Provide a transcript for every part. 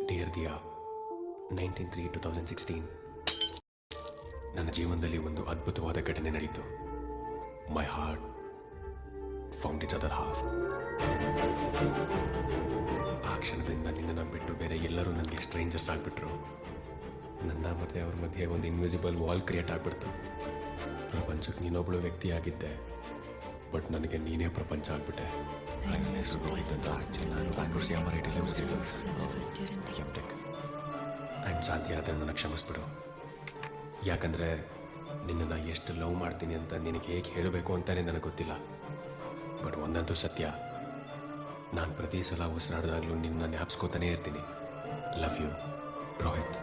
Dear Diya, 19/3/2016 ನನ್ನ ಜೀವನದಲ್ಲಿ ಒಂದು ಅದ್ಭುತವಾದ ಘಟನೆ ನಡೆಯಿತು. My heart found it's other half. ಆ ಕ್ಷಣದಿಂದ ನಿನ್ನನ್ನು ಬಿಟ್ಟು ಬೇರೆ ಎಲ್ಲರೂ ನನಗೆ ಸ್ಟ್ರೇಂಜರ್ಸ್ ಆಗಿಬಿಟ್ರು. ನನ್ನ ಮತ್ತು ಅವ್ರ ಮಧ್ಯೆ ಒಂದು ಇನ್ವಿಸಿಬಲ್ ವಾಲ್ ಕ್ರಿಯೇಟ್ ಆಗಿಬಿಡ್ತು. ಪ್ರಪಂಚಕ್ಕೆ ನೀನೊಬ್ಬಳು ವ್ಯಕ್ತಿ ಆಗಿದ್ದೆ, ಬಟ್ ನನಗೆ ನೀನೇ ಪ್ರಪಂಚ ಆಗಿಬಿಟ್ಟೆ. ನನ್ನ ಹೆಸರು ರೋಹಿತ್ ಅಂತ. ನಾನು ಬ್ಯಾಂಗ್ಳೂರ್ CMRITಲಿ ಓದಿದ್ದು. ಆ್ಯಂಡ್ ಸಾಧ್ಯ ಆದರೆ ನನಗೆ ಕ್ಷಮಿಸ್ಬಿಡು. ಯಾಕಂದರೆ ನಿನ್ನನ್ನು ಎಷ್ಟು ಲವ್ ಮಾಡ್ತೀನಿ ಅಂತ ನಿನಗೆ ಹೇಗೆ ಹೇಳಬೇಕು ಅಂತಲೇ ನನಗೆ ಗೊತ್ತಿಲ್ಲ. ಬಟ್ ಒಂದಂತೂ ಸತ್ಯ, ನಾನು ಪ್ರತಿ ಸಲ ಉಸಿರಾಡಿದಾಗಲೂ ನಿನ್ನ ಜ್ಞಾಪಿಸ್ಕೋತಾನೇ ಇರ್ತೀನಿ. Love you, Rohit.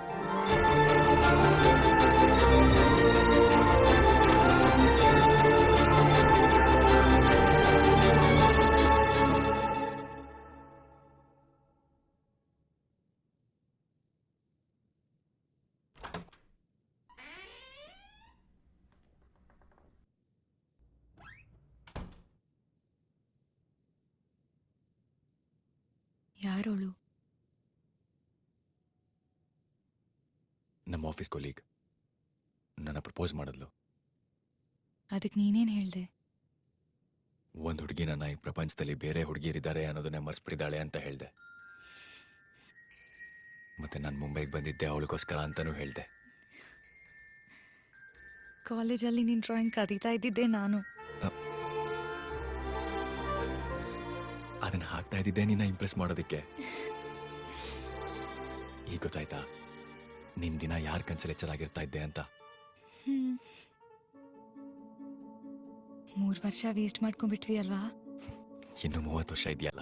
ಯಾರೋಳು? ನಮ್ಮ ಆಫೀಸ್ ಕೊಲೀಗ್ ನನ್ನ ಪ್ರಪೋಸ್ ಮಾಡಿದ್ಲು. ಅದಕ್ಕೆ ನೀನೇನು ಹೇಳ್ದೆ? ಒಂದು ಹುಡುಗಿ ನನ್ನ ಈ ಪ್ರಪಂಚದಲ್ಲಿ ಬೇರೆ ಹುಡುಗಿಯರಿದ್ದಾರೆ ಅನ್ನೋದನ್ನೇ ಮರ್ಸ್ಬಿಟ್ಟಿದ್ದಾಳೆ ಅಂತ ಹೇಳಿದೆ. ಮತ್ತೆ ನಾನು ಮುಂಬೈಗೆ ಬಂದಿದ್ದೆ ಅವಳಿಗೋಸ್ಕರ ಅಂತಲೂ ಹೇಳಿದೆ. ಕಾಲೇಜಲ್ಲಿ ನೀನು ಡ್ರಾಯಿಂಗ್ ಕದೀತಾ ಇದ್ದಿದ್ದೆ ನಾನು. ಅದನ್ನು ಹಾಕ್ತಾ ಇದ್ದಿದ್ದೆ ನಿನ್ನ ಇಂಪ್ರೆಸ್ ಮಾಡೋದಕ್ಕೆ. ಈಗ ಗೊತ್ತಾಯ್ತಾ ನಿನ್ನ ದಿನ ಯಾರ ಕನ್ಸಲ್ಲಿ ಚೆನ್ನಾಗಿರ್ತಾ ಇದ್ದೆ ಅಂತ? 3 ವರ್ಷ ವೇಸ್ಟ್ ಮಾಡ್ಕೊಂಡ್ಬಿಟ್ವಿ ಅಲ್ವಾ? ಇನ್ನು 30 ವರ್ಷ ಇದೆಯಲ್ಲ.